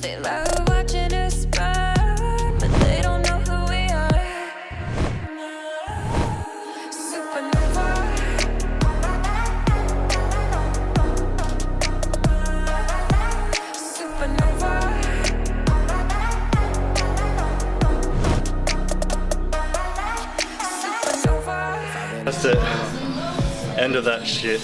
They love watching us burn, but they don't know who we are. Supernova. Supernova. Supernova. That's it. End of that shit.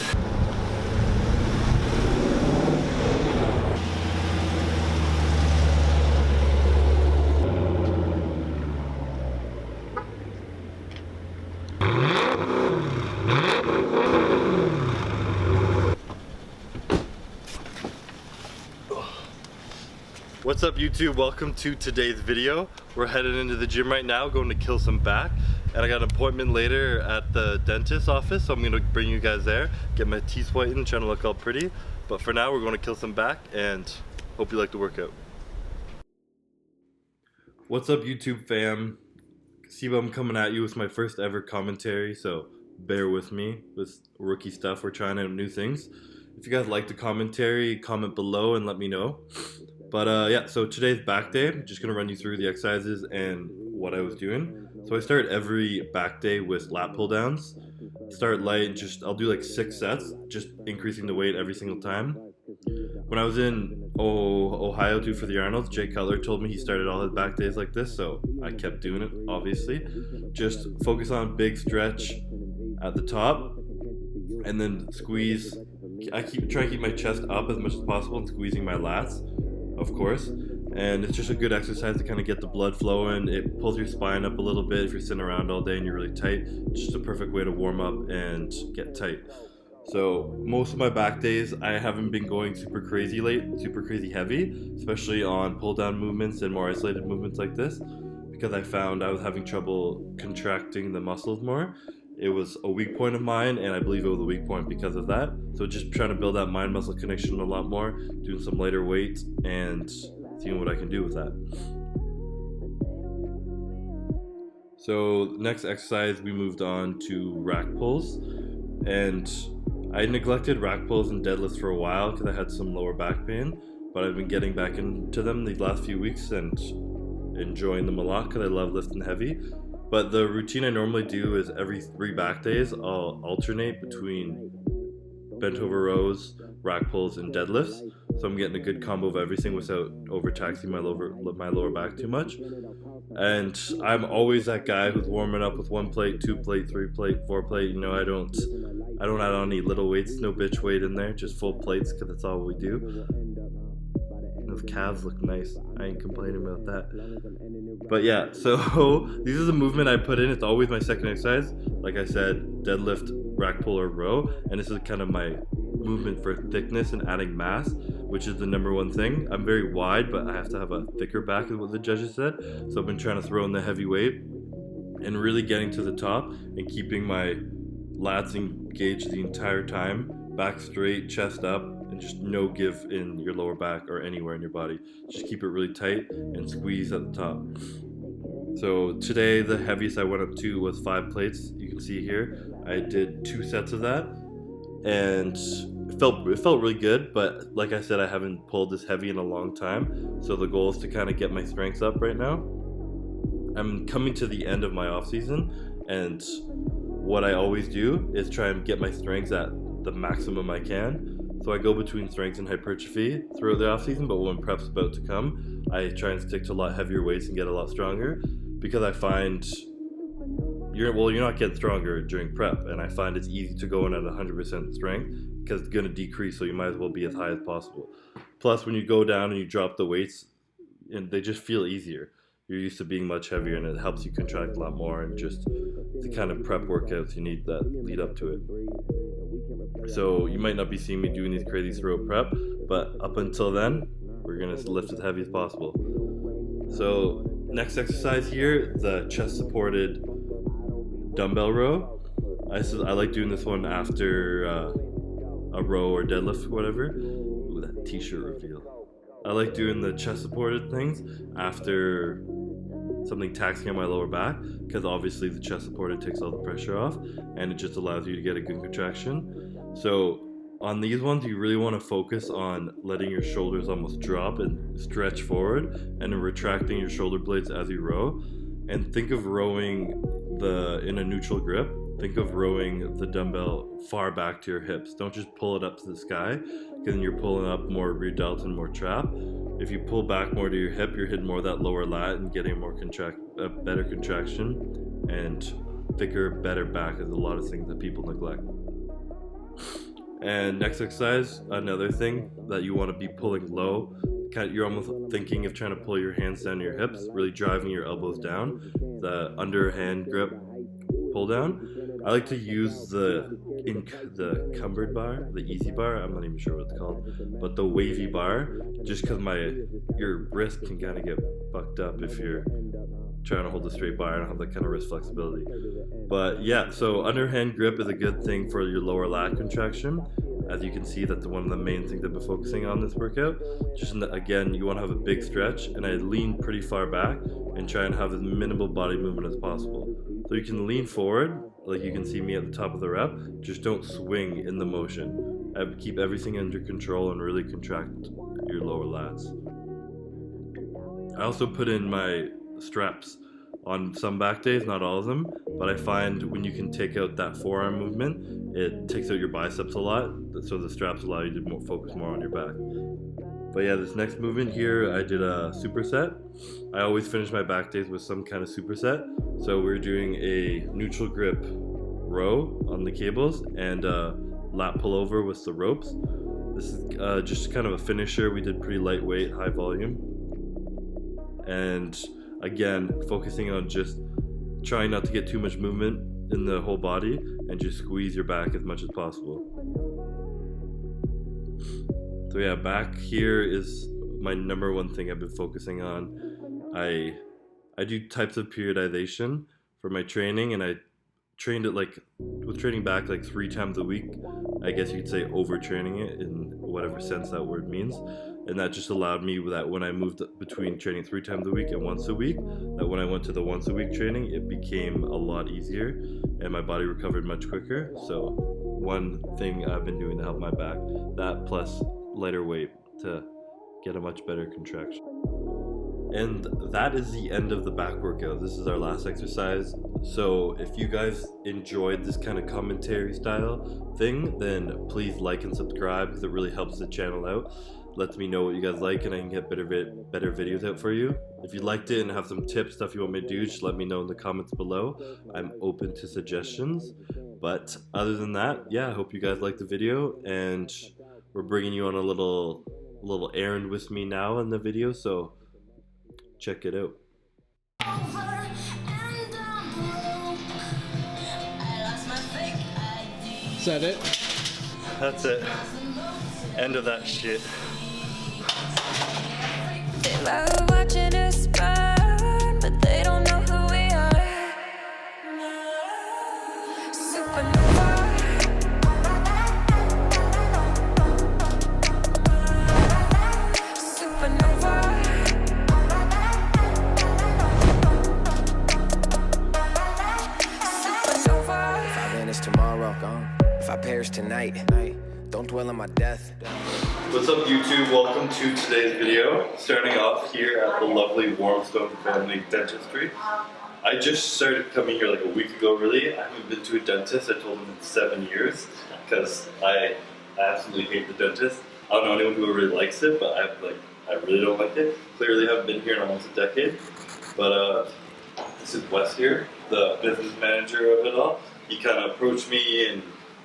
What's up YouTube? Welcome to today's video. We're headed into the gym right now, going to kill some back. And I got an appointment later at the dentist's office, so I'm gonna bring you guys there, get my teeth whitened, trying to look all pretty. But for now, we're gonna kill some back and hope you like the workout. What's up YouTube fam? Sebum coming at you with my first ever commentary, so bear with me with rookie stuff. We're trying out new things. If you guys like the commentary, comment below and let me know. But yeah, so today's back day. I'm just gonna run you through the exercises and what I was doing. So I start every back day with lat pull downs. Start light, I'll do like 6 sets, just increasing the weight every single time. When I was in Ohio too for the Arnold's, Jay Cutler told me he started all his back days like this, so I kept doing it, obviously. Just focus on big stretch at the top, and then squeeze. I try to keep my chest up as much as possible and squeezing my lats, of course. And it's just a good exercise to kind of get the blood flowing. It pulls your spine up a little bit if you're sitting around all day and you're really tight. It's just a perfect way to warm up and get tight. So most of my back days, I haven't been going super crazy heavy, especially on pull down movements and more isolated movements like this, because I found I was having trouble contracting the muscles more. It was a weak point of mine, and I believe it was a weak point because of that. So just trying to build that mind-muscle connection a lot more, doing some lighter weight, and seeing what I can do with that. So next exercise, we moved on to rack pulls, and I neglected rack pulls and deadlifts for a while because I had some lower back pain, but I've been getting back into them these last few weeks and enjoying them a lot because I love lifting heavy. But the routine I normally do is every 3 back days, I'll alternate between bent over rows, rack pulls, and deadlifts. So I'm getting a good combo of everything without overtaxing my lower back too much. And I'm always that guy who's warming up with 1 plate, 2 plate, 3 plate, 4 plate. You know, I don't add on any little weights, no bitch weight in there, just full plates because that's all we do. Those calves look nice. I ain't complaining about that. But yeah, so this is a movement I put in. It's always my second exercise. Like I said, deadlift, rack pull, or row. And this is kind of my movement for thickness and adding mass, which is the #1 thing. I'm very wide, but I have to have a thicker back, is what the judges said. So I've been trying to throw in the heavy weight and really getting to the top and keeping my lats engaged the entire time. Back straight, chest up, and just no give in your lower back or anywhere in your body. Just keep it really tight and squeeze at the top. So today the heaviest I went up to was 5 plates. You can see here I did 2 sets of that, and it felt really good. But like I said, I haven't pulled this heavy in a long time, so the goal is to kind of get my strengths up right now. I'm coming to the end of my off season, and what I always do is try and get my strengths at the maximum I can. So I go between strength and hypertrophy throughout the off season, but when prep's about to come, I try and stick to a lot heavier weights and get a lot stronger, because I find you're not getting stronger during prep, and I find it's easy to go in at 100% strength because it's going to decrease, so you might as well be as high as possible. Plus, when you go down and you drop the weights, and they just feel easier. You're used to being much heavier, and it helps you contract a lot more, and just the kind of prep workouts you need that lead up to it. So you might not be seeing me doing these crazy throughout prep, but up until then, we're gonna lift as heavy as possible. So next exercise here, the chest supported dumbbell row. I like doing this one after a row or deadlift or whatever. Ooh, that t-shirt reveal. I like doing the chest supported things after something taxing on my lower back, because obviously the chest supported takes all the pressure off and it just allows you to get a good contraction. So on these ones, you really want to focus on letting your shoulders almost drop and stretch forward, and then retracting your shoulder blades as you row. And think of rowing in a neutral grip. Think of rowing the dumbbell far back to your hips. Don't just pull it up to the sky, because then you're pulling up more rear delt and more trap. If you pull back more to your hip, you're hitting more of that lower lat and getting more better contraction, and thicker, better back is a lot of things that people neglect. And next exercise, another thing that you want to be pulling low. You're almost thinking of trying to pull your hands down to your hips, really driving your elbows down. The underhand grip pull down. I like to use the cumbered bar, the easy bar. I'm not even sure what it's called, but the wavy bar, just because your wrist can kind of get fucked up if you're trying to hold a straight bar. I don't have that kind of wrist flexibility. But yeah, so underhand grip is a good thing for your lower lat contraction. As you can see, that's one of the main things I've been focusing on this workout. Just again, you want to have a big stretch, and I lean pretty far back and try and have as minimal body movement as possible. So you can lean forward, like you can see me at the top of the rep, just don't swing in the motion. Keep everything under control and really contract your lower lats. I also put in my straps on some back days, not all of them, but I find when you can take out that forearm movement, it takes out your biceps a lot, so the straps allow you to focus more on your back. But yeah, this next movement here, I did a superset. I always finish my back days with some kind of superset. So we're doing a neutral grip row on the cables and lat pullover with the ropes. This is just kind of a finisher. We did pretty lightweight, high volume. And again, focusing on just trying not to get too much movement in the whole body and just squeeze your back as much as possible. So yeah, back here is my number one thing I've been focusing on. I do types of periodization for my training, and I trained it with training back 3 times a week. I guess you could say overtraining it in whatever sense that word means. And that just allowed me that when I moved between training 3 times a week and once a week, that when I went to the once a week training, it became a lot easier and my body recovered much quicker. So one thing I've been doing to help my back, that plus lighter weight to get a much better contraction. And that is the end of the back workout. This is our last exercise. So if you guys enjoyed this kind of commentary style thing, then please like and subscribe, because it really helps the channel out. Lets me know what you guys like, and I can get better videos out for you. If you liked it and have some tips, stuff you want me to do, just let me know in the comments below. I'm open to suggestions. But other than that, yeah, I hope you guys liked the video, and we're bringing you on a little errand with me now in the video, so check it out. Is that it? That's it. End of that shit. They love watching us burn, but they don't know who we are. Supernova. Supernova. Supernova. If I vanish tomorrow, gone. If I perish tonight, don't dwell on my death. What's up YouTube? Welcome to today's video. Starting off here at the lovely Warmstone Family Dentistry. I just started coming here a week ago really. I haven't been to a dentist, I told them in 7 years, because I absolutely hate the dentist. I don't know anyone who really likes it, but I really don't like it. Clearly haven't been here in almost a decade. But this is Wes here, the business manager of it all. He kind of approached me and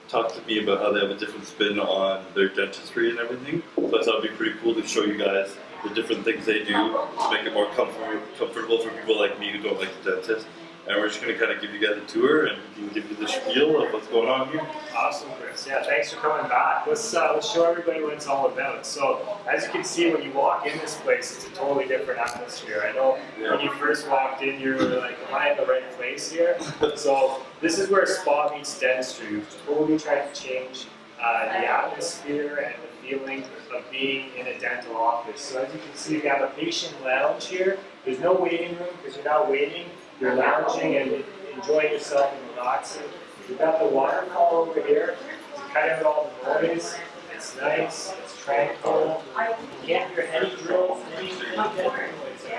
talked to me about how they have a different spin on their dentistry and everything. So I thought it'd be pretty cool to show you guys the different things they do to make it more comfortable for people like me who don't like the dentist. And we're just going to kind of give you guys a tour and we can give you the spiel of what's going on here. Awesome, Chris. Yeah, thanks for coming back. Let's show everybody what it's all about. So, as you can see, when you walk in this place, it's a totally different atmosphere. I know when you first walked in, you were like, am I in the right place here? So, this is where spa meets dentistry. We've totally tried to change the atmosphere and the feeling of being in a dental office. So, as you can see, we have a patient lounge here. There's no waiting room because you're not waiting. You're lounging and enjoying yourself and relaxing. We've got the waterfall over here to cut out all the noise. It's nice, it's tranquil. You can't hear any drills, any dead noise out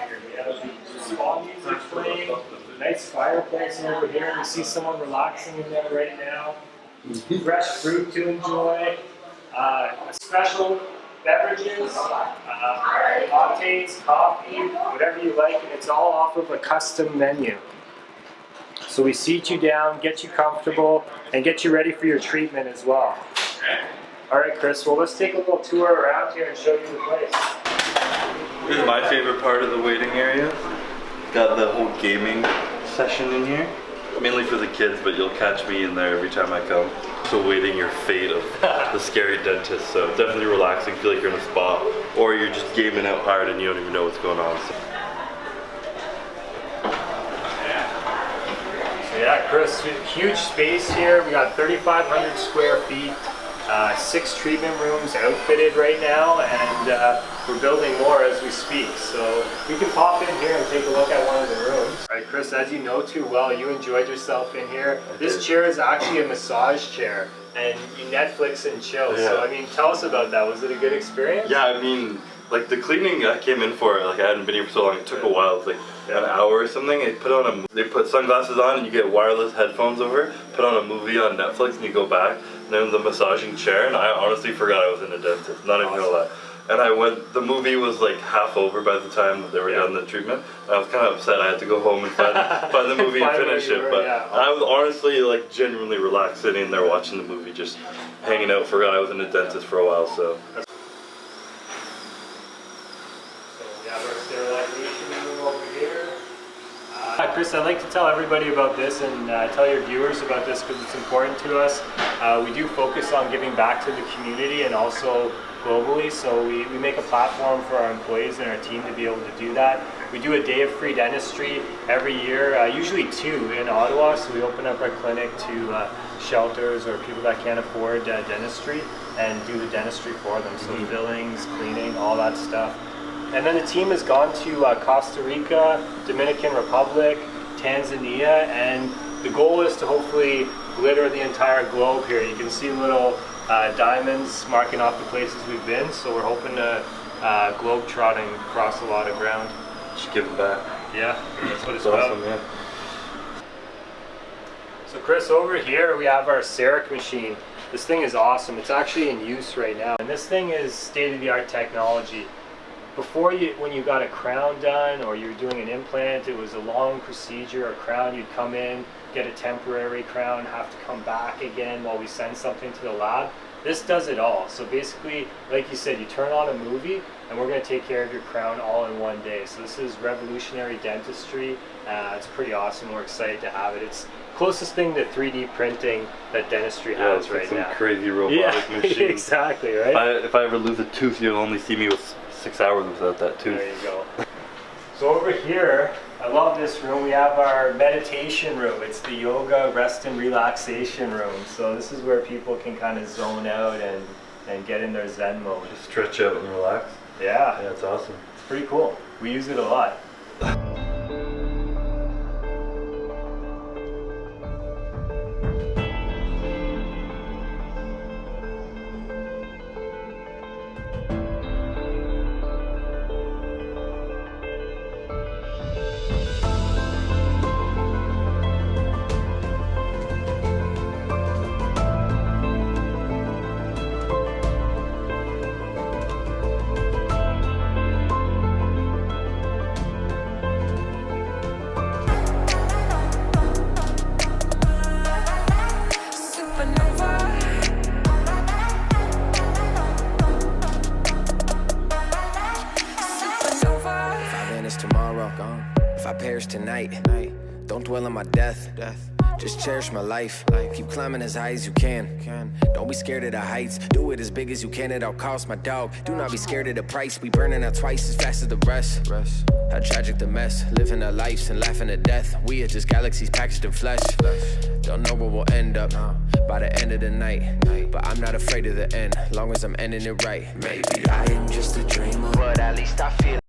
here. We have small music playing, nice fireplace over here. We see someone relaxing in there right now. Fresh fruit to enjoy. Special beverages, lattes, coffee, whatever you like, and it's all off of a custom menu. So we seat you down, get you comfortable, and get you ready for your treatment as well. All right, Chris, well, let's take a little tour around here and show you the place. This is my favorite part of the waiting area. Got the whole gaming session in here. Mainly for the kids, but you'll catch me in there every time I come. So waiting your fate of the scary dentist. So definitely relaxing, feel like you're in a spa, or you're just gaming out hard and you don't even know what's going on. So yeah, Chris, huge space here. We got 3,500 square feet, 6 treatment rooms outfitted right now, and we're building more as we speak. So we can pop in here and take a look at one of the rooms. All right, Chris, as you know too well, you enjoyed yourself in here. This chair is actually a massage chair, and you Netflix and chill. Yeah. So I mean, tell us about that. Was it a good experience? yeah, I mean, like the cleaning I came in for, like I hadn't been here for so long. It took a while. It was like an hour or something. They put sunglasses on and you get wireless headphones over. Put on a movie on Netflix and you go back. And then the massaging chair, and I honestly forgot I was in a dentist. Not even gonna lie. And the movie was like half over by the time they were done the treatment. And I was kind of upset. I had to go home and find the movie and finish it. But I was honestly like genuinely relaxed sitting there watching the movie, just hanging out. Forgot I was in a dentist for a while. So. Chris, I'd like to tell everybody about this and tell your viewers about this because it's important to us. We do focus on giving back to the community and also globally, so we make a platform for our employees and our team to be able to do that. We do a day of free dentistry every year, usually 2 in Ottawa, so we open up our clinic to shelters or people that can't afford dentistry and do the dentistry for them, so fillings, cleaning, all that stuff. And then the team has gone to Costa Rica, Dominican Republic, Tanzania, and the goal is to hopefully glitter the entire globe here. You can see little diamonds marking off the places we've been, so we're hoping to globe-trotting across a lot of ground. Just give it back. Yeah, that's what it's Awesome, about. yeah. So Chris, over here we have our CEREC machine. This thing is awesome. It's actually in use right now. And this thing is state-of-the-art technology. Before when you got a crown done or you were doing an implant, it was a long procedure. A crown, you'd come in, get a temporary crown, have to come back again while we send something to the lab. This does it all. So basically, like you said, you turn on a movie and we're going to take care of your crown all in one day. So this is revolutionary dentistry. It's pretty awesome. We're excited to have it. It's closest thing to 3D printing that dentistry has it's like right some now. crazy robotic machine. Exactly, right? If I ever lose a tooth, you'll only see me with 6 hours without that tooth. There you go. So over here, I love this room. We have our meditation room. It's the yoga, rest and relaxation room. So this is where people can kind of zone out and get in their Zen mode. Just stretch out and relax. Yeah, Yeah, it's awesome. it's pretty cool. We use it a lot. Tomorrow, if I perish tonight, don't dwell on my death. Just cherish my life. Keep climbing as high as you can. Don't be scared of the heights. Do it as big as you can at all costs, my dog. Do not be scared of the price. We burning out twice as fast as the rest. How tragic the mess. Living our lives and laughing at death. We are just galaxies packaged in flesh. Don't know where we'll end up by the end of the night. But I'm not afraid of the end, long as I'm ending it right. Maybe I am just a dreamer, but at least I feel